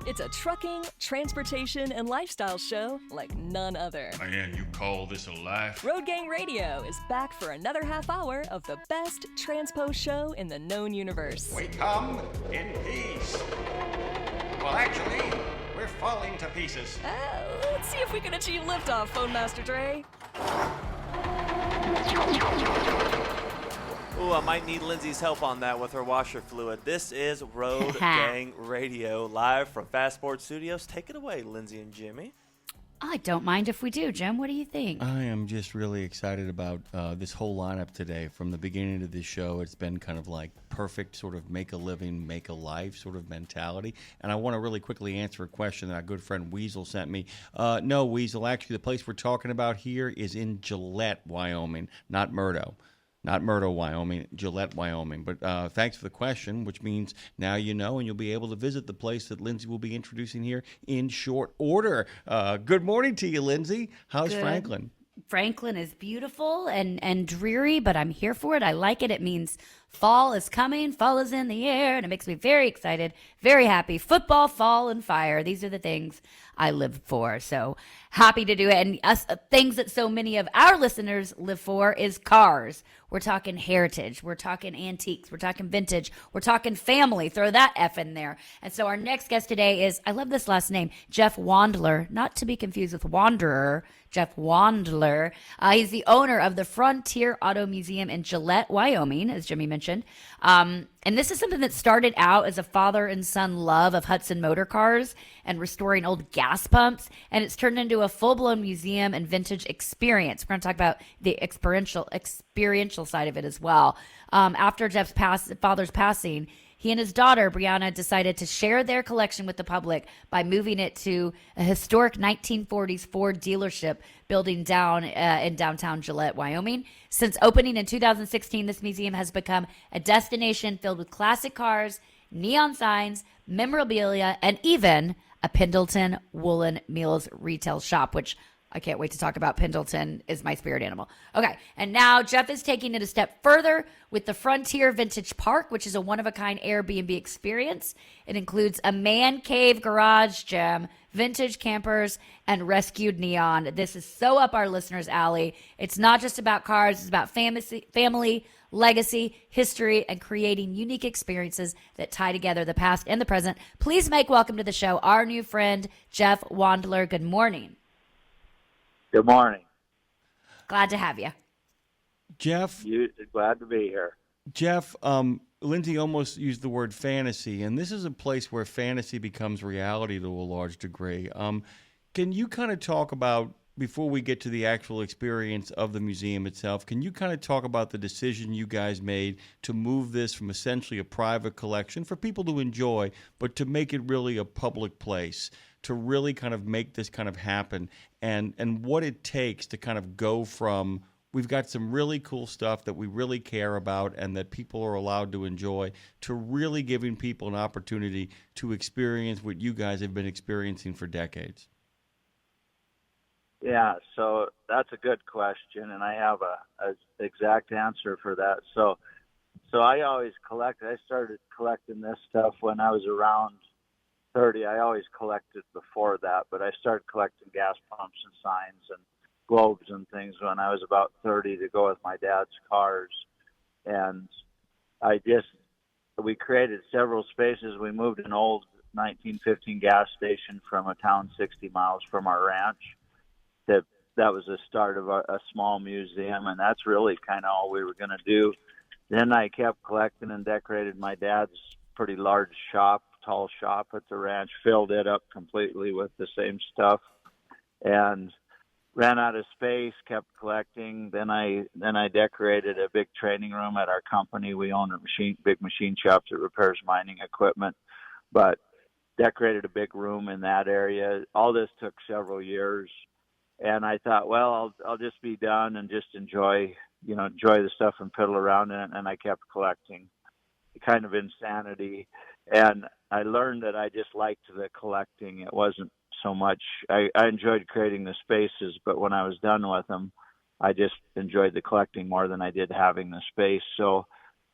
It's a trucking, transportation, and lifestyle show like none other. Man, you call this a life? Road Gang Radio is back for another half hour of the best transpo show in the known universe. We come in peace. Well, actually, we're falling to pieces. Let's see if we can achieve liftoff, Phone Master Dre. Ooh, I might need Lindsay's help on that with her washer fluid. This is Road Gang Radio, live from Fast Sports Studios. Take it away, Lindsay and Jimmy. I don't mind if we do, Jim. What do you think? I am just really excited about this whole lineup today. From the beginning of this show, it's been kind of like perfect sort of make a living, make a life sort of mentality. And I want to really quickly answer a question that our good friend Weasel sent me. No, Weasel, actually the place we're talking about here is in Gillette, Wyoming, not Murdo. Not Murdo, Wyoming, Gillette, Wyoming. But thanks for the question, which means now you know, and you'll be able to visit the place that Lindsay will be introducing here in short order. Good morning to you, Lindsay. How's Good. Franklin? Franklin is beautiful and dreary, but I'm here for it. I like it. It means fall is coming, fall is in the air, and it makes me very excited, very happy. Football, fall, and fire. These are the things I live for. So happy to do it. And things that so many of our listeners live for is cars. We're talking heritage. We're talking antiques. We're talking vintage. We're talking family. Throw that F in there. And so our next guest today is, I love this last name, Jeff Wandler, not to be confused with Wanderer, Jeff Wandler. He's the owner of the Frontier Auto Museum in Gillette, Wyoming, as Jimmy mentioned. And this is something that started out as a father and son love of Hudson Motor Cars and restoring old gas pumps. And it's turned into a full-blown museum and vintage experience. We're going to talk about the experiential side of it as well. After Jeff's father's passing, he and his daughter, Brianna, decided to share their collection with the public by moving it to a historic 1940s Ford dealership building down in downtown Gillette, Wyoming. Since opening in 2016, this museum has become a destination filled with classic cars, neon signs, memorabilia, and even a Pendleton Woolen Meals retail shop, which I can't wait to talk about. Pendleton is my spirit animal. Okay, and now Jeff is taking it a step further with the Frontier Vintage Park, which is a one-of-a-kind Airbnb experience. It includes a man cave garage gym, vintage campers, and rescued neon. This is so up our listeners' alley. It's not just about cars. It's about family, legacy, history, and creating unique experiences that tie together the past and the present. Please make welcome to the show our new friend, Jeff Wandler. Good morning. Good morning. Glad to have you. Jeff? Glad to be here. Jeff, Lindsay almost used the word fantasy, and this is a place where fantasy becomes reality to a large degree. Can you kind of talk about, before we get to the actual experience of the museum itself, can you kind of talk about the decision you guys made to move this from essentially a private collection for people to enjoy, but to make it really a public place, to really kind of make this kind of happen, and what it takes to kind of go from, we've got some really cool stuff that we really care about and that people are allowed to enjoy, to really giving people an opportunity to experience what you guys have been experiencing for decades? Yeah, so that's a good question, and I have a exact answer for that. So I always collected. I started collecting this stuff when I was around 30. I always collected before that, but I started collecting gas pumps and signs and globes and things when I was about 30 to go with my dad's cars. And we created several spaces. We moved an old 1915 gas station from a town 60 miles from our ranch. That was the start of a small museum, and that's really kind of all we were going to do. Then I kept collecting and decorated my dad's pretty large shop, tall shop at the ranch, filled it up completely with the same stuff, and ran out of space, kept collecting. Then I decorated a big training room at our company. We own a big machine shop that repairs mining equipment, but decorated a big room in that area. All this took several years. And I thought, well, I'll just be done and just enjoy the stuff and piddle around in it. And I kept collecting, kind of insanity. And I learned that I just liked the collecting. It wasn't so much, I enjoyed creating the spaces, but when I was done with them, I just enjoyed the collecting more than I did having the space. So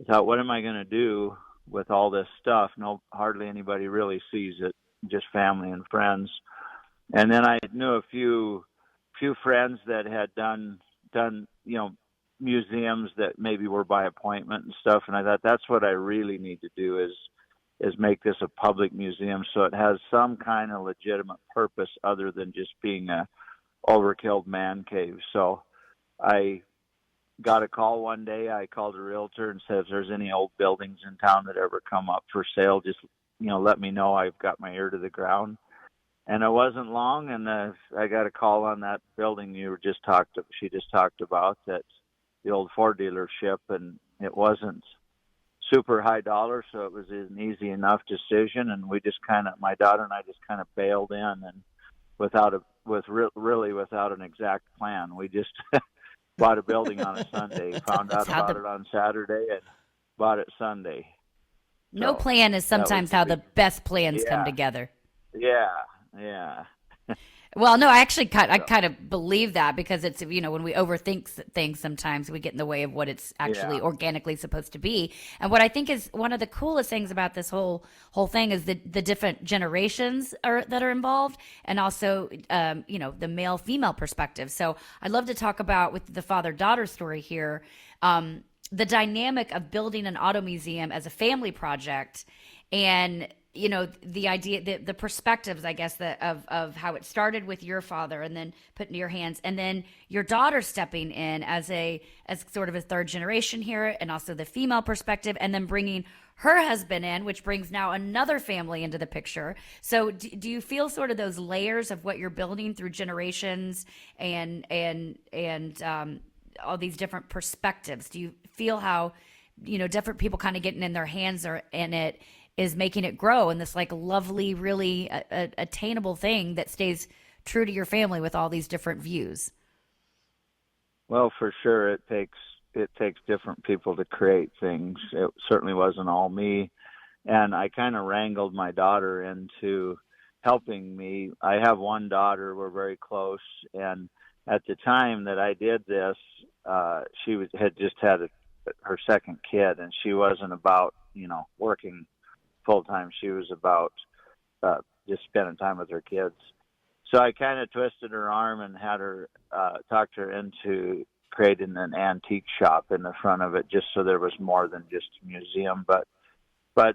I thought, what am I going to do with all this stuff? Hardly anybody really sees it. just family and friends. And then I knew a few friends that had done museums that maybe were by appointment and stuff. And I thought that's what I really need to do is make this a public museum so it has some kind of legitimate purpose other than just being a overkill man cave. So I got a call one day. I called a realtor and said, if there's any old buildings in town that ever come up for sale, just, let me know. I've got my ear to the ground. And it wasn't long, and I got a call on that building she just talked about, that the old Ford dealership, and it wasn't super high dollar, so it was an easy enough decision. And my daughter and I just kind of bailed in, and without an exact plan, we just bought a building on a Sunday, found out about it on Saturday, and bought it Sunday. No plan is sometimes how the best plans come together. Yeah. Well, no, I kind of believe that, because it's, when we overthink things, sometimes we get in the way of what it's actually organically supposed to be. And what I think is one of the coolest things about this whole thing is the different generations that are involved, and also, the male-female perspective. So I'd love to talk about, with the father-daughter story here, the dynamic of building an auto museum as a family project, and the idea, the perspectives, I guess, of how it started with your father and then put into your hands, and then your daughter stepping in as sort of a third generation here, and also the female perspective, and then bringing her husband in, which brings now another family into the picture. So do you feel sort of those layers of what you're building through generations and all these different perspectives? Do you feel how, different people kind of getting in their hands in it is making it grow in this lovely, really attainable thing that stays true to your family with all these different views? Well, for sure, it takes different people to create things. It certainly wasn't all me, and I kind of wrangled my daughter into helping me. I have one daughter, we're very close, and at the time that I did this, she had just had her second kid, and she wasn't about working full time. She was about just spending time with her kids. So I kind of twisted her arm and had her talked her into creating an antique shop in the front of it, just so there was more than just a museum. But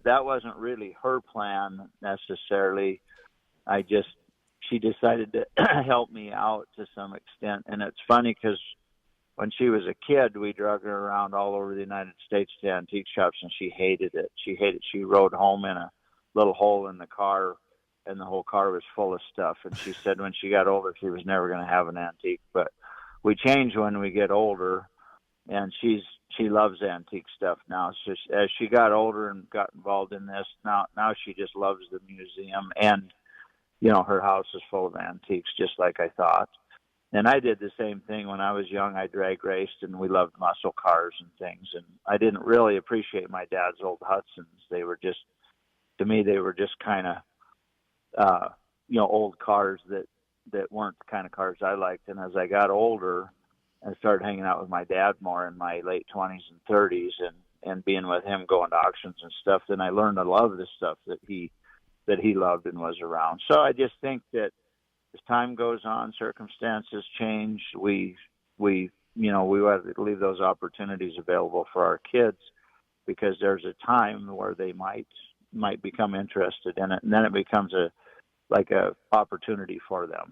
that wasn't really her plan necessarily. She decided to help me out to some extent. And it's funny because when she was a kid, we drug her around all over the United States to antique shops, and she hated it. She rode home in a little hole in the car, and the whole car was full of stuff. And she said when she got older, she was never going to have an antique. But we change when we get older, and she loves antique stuff now. So as she got older and got involved in this, now she just loves the museum, and her house is full of antiques, just like I thought. And I did the same thing when I was young. I drag raced, and we loved muscle cars and things. And I didn't really appreciate my dad's old Hudsons. To me, they were just kind of, old cars that weren't the kind of cars I liked. And as I got older, I started hanging out with my dad more in my late 20s and 30s, and being with him, going to auctions and stuff. Then I learned to love the stuff that he loved and was around. So I just think that as time goes on, circumstances change. We want to leave those opportunities available for our kids, because there's a time where they might become interested in it, and then it becomes a opportunity for them.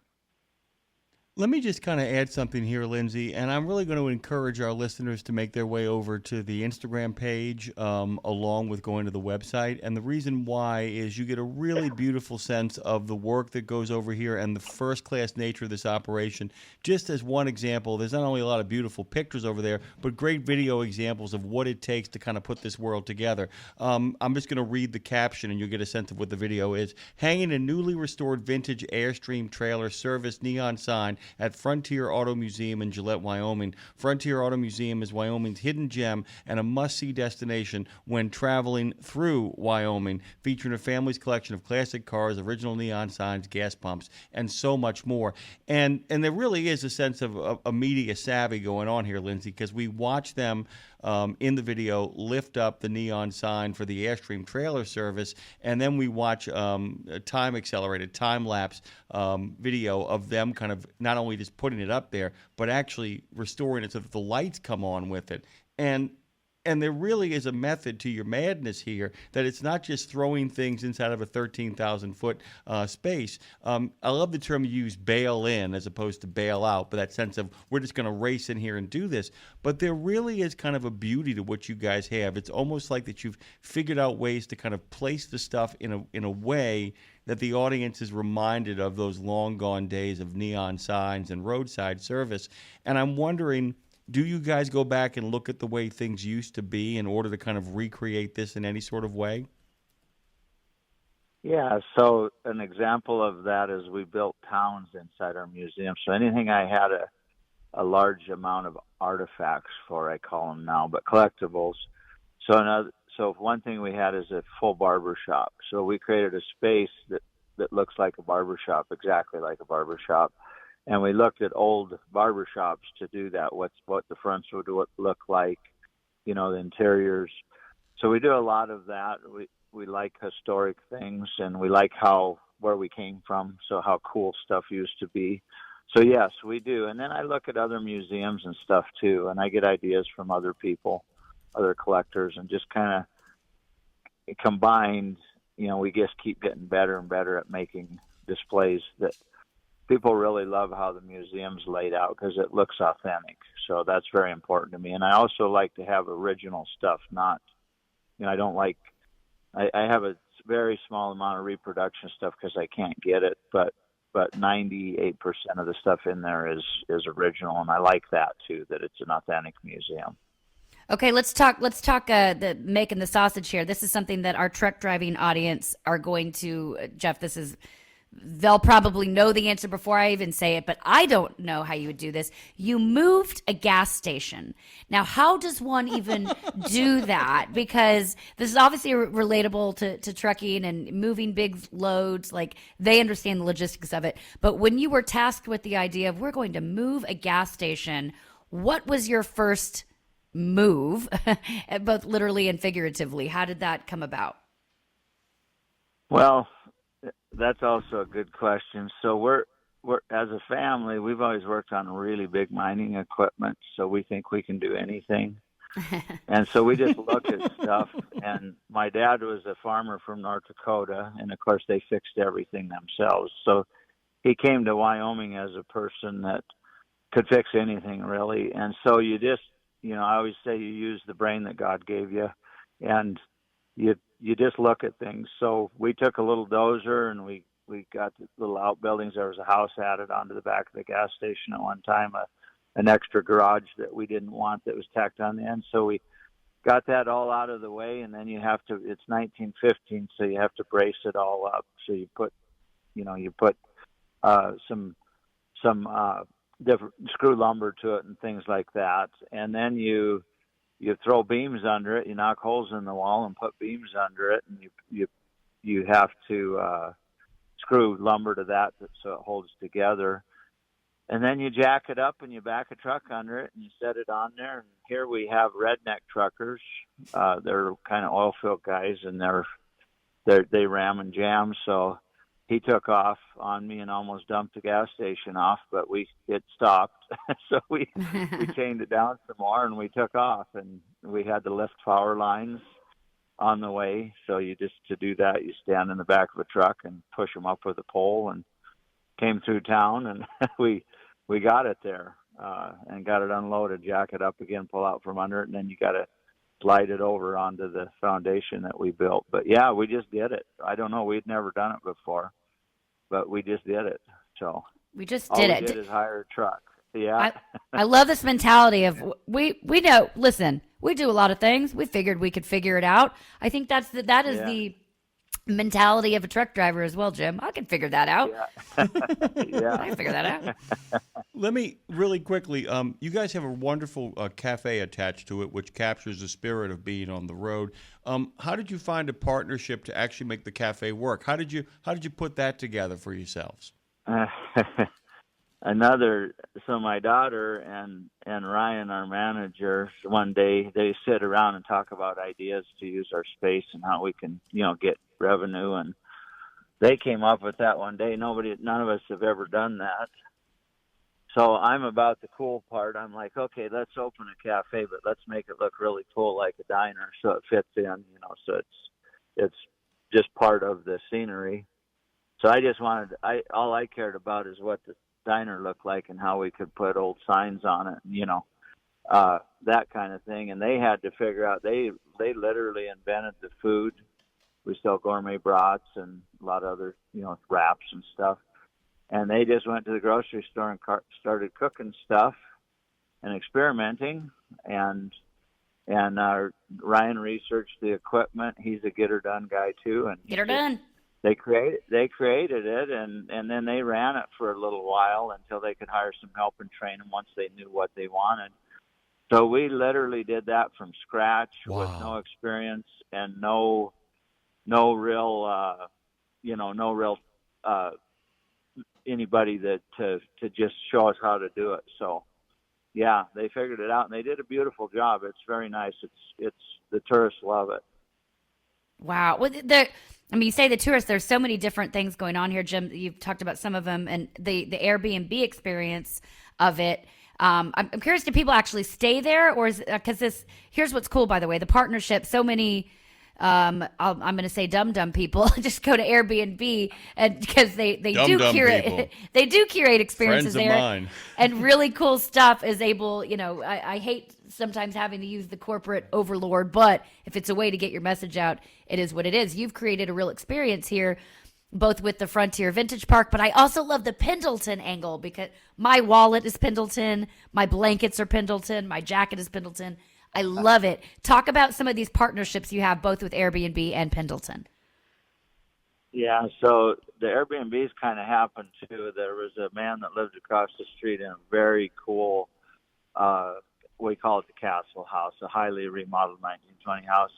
Let me just kind of add something here, Lindsay, and I'm really going to encourage our listeners to make their way over to the Instagram page along with going to the website. And the reason why is you get a really beautiful sense of the work that goes over here and the first-class nature of this operation. Just as one example, there's not only a lot of beautiful pictures over there, but great video examples of what it takes to kind of put this world together. I'm just going to read the caption, and you'll get a sense of what the video is. Hanging a newly restored vintage Airstream trailer service neon sign at Frontier Auto Museum in Gillette, Wyoming. Frontier Auto Museum is Wyoming's hidden gem and a must-see destination when traveling through Wyoming, featuring a family's collection of classic cars, original neon signs, gas pumps, and so much more. And there really is a sense of a media savvy going on here, Lindsay, because we watch them in the video lift up the neon sign for the Airstream trailer service, and then we watch a time-accelerated, time-lapse video of them kind of not only just putting it up there, but actually restoring it so that the lights come on with it. And there really is a method to your madness here, that it's not just throwing things inside of a 13,000-foot space. I love the term you use, bail in, as opposed to bail out, but that sense of we're just going to race in here and do this. But there really is kind of a beauty to what you guys have. It's almost like that you've figured out ways to kind of place the stuff in a way that the audience is reminded of those long-gone days of neon signs and roadside service. And I'm wondering, do you guys go back and look at the way things used to be in order to kind of recreate this in any sort of way? Yeah, so an example of that is we built towns inside our museum. So anything I had a large amount of artifacts for, I call them now, but collectibles. So one thing we had is a full barber shop. So we created a space that looks like a barber shop, exactly like a barber shop. And we looked at old barber shops to do that, what the fronts would look like, the interiors. So we do a lot of that. We like historic things, and we like where we came from, so how cool stuff used to be. So, yes, we do. And then I look at other museums and stuff, too, and I get ideas from other people, other collectors, and just kind of combined, we just keep getting better and better at making displays that people really love how the museum's laid out because it looks authentic. So that's very important to me. And I also like to have original stuff, not, I don't like, I have a very small amount of reproduction stuff because I can't get it, but 98% of the stuff in there is original. And I like that too, that it's an authentic museum. Okay, let's talk the making the sausage here. This is something that our truck driving audience are going to, Jeff, they'll probably know the answer before I even say it, but I don't know how you would do this. You moved a gas station. Now, how does one even do that? Because this is obviously relatable to trucking and moving big loads. Like, they understand the logistics of it. But when you were tasked with the idea of we're going to move a gas station, what was your first move, both literally and figuratively? How did that come about? Well, that's also a good question. So we're as a family, we've always worked on really big mining equipment, so we think we can do anything. And so we just look at stuff. And my dad was a farmer from North Dakota, and of course they fixed everything themselves. So he came to Wyoming as a person that could fix anything, really. And so you just, I always say you use the brain that God gave you, and you just look at things. So we took a little dozer and we got the little outbuildings. There was a house added onto the back of the gas station at one time, an extra garage that we didn't want that was tacked on the end. So we got that all out of the way, and then it's 1915, so you have to brace it all up. So you put some different screw lumber to it and things like that. And then you throw beams under it, you knock holes in the wall and put beams under it, and you have to screw lumber to that so it holds together. And then you jack it up and you back a truck under it and you set it on there. And here we have redneck truckers. They're kind of oil field guys, and they ram and jam. So he took off on me and almost dumped the gas station off, but it stopped. So we chained it down some more and we took off, and we had to lift power lines on the way. So to do that, you stand in the back of a truck and push them up with a pole, and came through town, and we got it there, and got it unloaded, jack it up again, pull out from under it, and then you got to slide it over onto the foundation that we built. But yeah, we just did it. I don't know, we'd never done it before, but we just did it. So we just all did we it. did is hire a truck. Yeah. I love this mentality of we know. Listen, we do a lot of things. We figured we could figure it out. I think that is the mentality of a truck driver as well, Jim. I can figure that out. Yeah. I can figure that out. Let me really quickly, you guys have a wonderful cafe attached to it, which captures the spirit of being on the road. How did you find a partnership to actually make the cafe work? How did you put that together for yourselves? So my daughter and Ryan, our manager, one day they sit around and talk about ideas to use our space and how we can, get revenue. And they came up with that one day. None of us have ever done that. So I'm about the cool part. I'm like, okay, let's open a cafe, but let's make it look really cool, like a diner, so it fits in, so it's just part of the scenery. So I just all I cared about is what the diner looked like and how we could put old signs on it, that kind of thing. And they had to figure out, they literally invented the food. We sell gourmet brats and a lot of other, wraps and stuff. And they just went to the grocery store and started cooking stuff and experimenting. And Ryan researched the equipment. He's a get her done guy too. And get her done. They created it, and then they ran it for a little while until they could hire some help and train them once they knew what they wanted. So we literally did that from scratch with no experience and no real anybody that to just show us how to do it. So yeah, they figured it out and they did a beautiful job. It's very nice. It's the tourists love it. Wow. Well, you say the tourists, there's so many different things going on here, Jim. You've talked about some of them, and the Airbnb experience of it. I'm curious, do people actually stay there, or is because here's what's cool, by the way, the partnership, so many I'm going to say dumb people just go to Airbnb, and because they do curate they do curate experiences Friends there, of mine. and really cool stuff is able. I hate sometimes having to use the corporate overlord, but if it's a way to get your message out, it is what it is. You've created a real experience here, both with the Frontier Vintage Park, but I also love the Pendleton angle because my wallet is Pendleton, my blankets are Pendleton, my jacket is Pendleton. I love it. Talk about some of these partnerships you have both with Airbnb and Pendleton. Yeah, so the Airbnbs kind of happened too. There was a man that lived across the street in a very cool, we call it the Castle House, a highly remodeled 1920 house.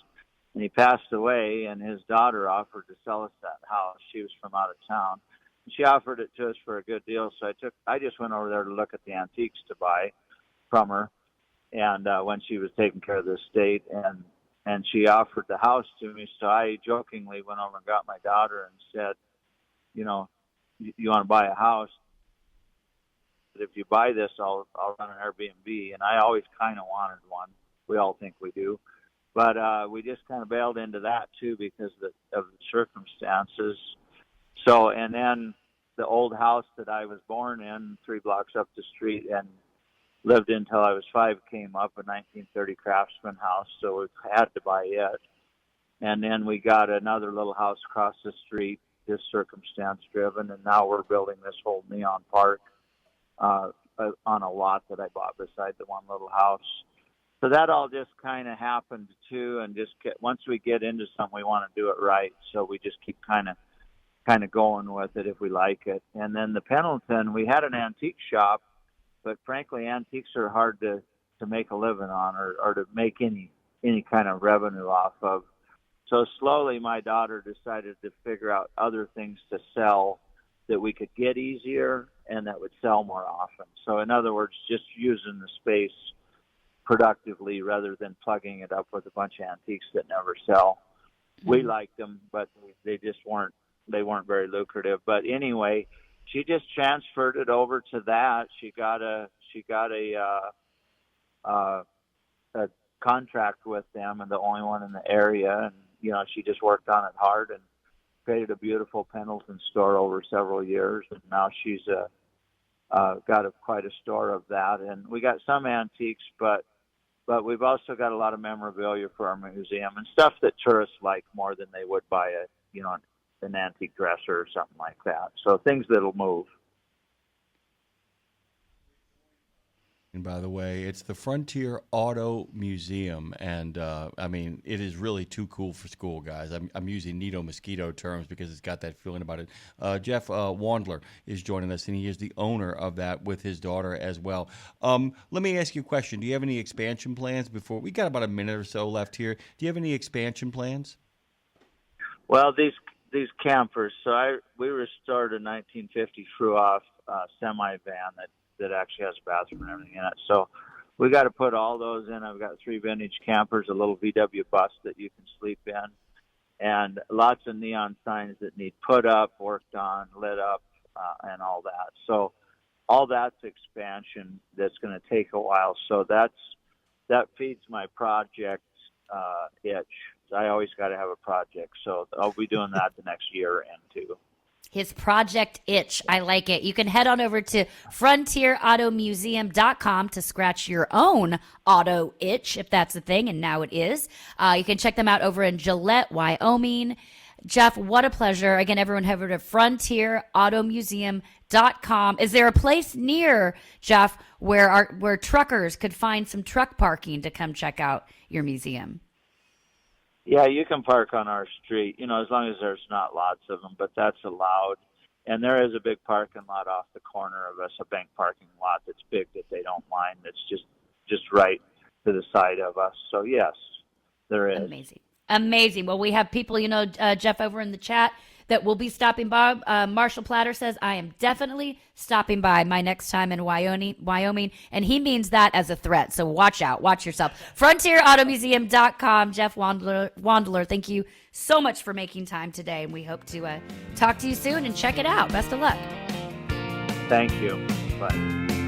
And he passed away, and his daughter offered to sell us that house. She was from out of town. She offered it to us for a good deal, so I just went over there to look at the antiques to buy from her. And when she was taking care of the estate, and she offered the house to me, so I jokingly went over and got my daughter and said, you want to buy a house? If you buy this, I'll run an Airbnb. And I always kind of wanted one. We all think we do, but we just kind of bailed into that too because of the circumstances. So, and then the old house that I was born in, 3 blocks up the street, and lived until I was 5, came up, a 1930 Craftsman house, so we had to buy it. And then we got another little house across the street, just circumstance-driven, and now we're building this whole neon park on a lot that I bought beside the one little house. So that all just kind of happened, too, and once we get into something, we want to do it right, so we just keep kind of going with it if we like it. And then the Pendleton, we had an antique shop, but frankly, antiques are hard to make a living on or to make any kind of revenue off of. So slowly, my daughter decided to figure out other things to sell that we could get easier and that would sell more often. So in other words, just using the space productively rather than plugging it up with a bunch of antiques that never sell. Mm-hmm. We liked them, but they weren't very lucrative. But anyway, she just transferred it over to that. She got a contract with them, and the only one in the area. And she just worked on it hard and created a beautiful Pendleton store over several years. And now she's got quite a store of that. And we got some antiques, but we've also got a lot of memorabilia for our museum and stuff that tourists like more than they would buy an antique dresser or something like that. So things that'll move. And by the way, it's the Frontier Auto Museum, and it is really too cool for school, guys. I'm using Nito Mosquito terms because it's got that feeling about it. Jeff Wandler is joining us, and he is the owner of that with his daughter as well. Let me ask you a question. Do you have any expansion plans before? We got about a minute or so left here. Do you have any expansion plans? Well, these campers. So we restored a 1950 Fruoff semi van that actually has a bathroom and everything in it. So we got to put all those in. I've got 3 vintage campers, a little VW bus that you can sleep in, and lots of neon signs that need put up, worked on, lit up, and all that. So all that's expansion that's going to take a while. So that feeds my project itch. I always got to have a project. So I'll be doing that the next year and two. His project itch. I like it. You can head on over to frontierautomuseum.com to scratch your own auto itch, if that's a thing, and now it is. You can check them out over in Gillette, Wyoming. Jeff, what a pleasure. Again, everyone head over to frontierautomuseum.com. Is there a place near, Jeff, where truckers could find some truck parking to come check out your museum? Yeah, you can park on our street, as long as there's not lots of them, but that's allowed. And there is a big parking lot off the corner of us, a bank parking lot that's big that they don't mind. That's just right to the side of us. So, yes, there is. Amazing. Well, we have people, Jeff, over in the chat that will be stopping by. Marshall Platter says, I am definitely stopping by my next time in Wyoming. And he means that as a threat. So watch out. Watch yourself. FrontierAutomuseum.com. Jeff Wandler, thank you so much for making time today. And we hope to talk to you soon and check it out. Best of luck. Thank you. Bye.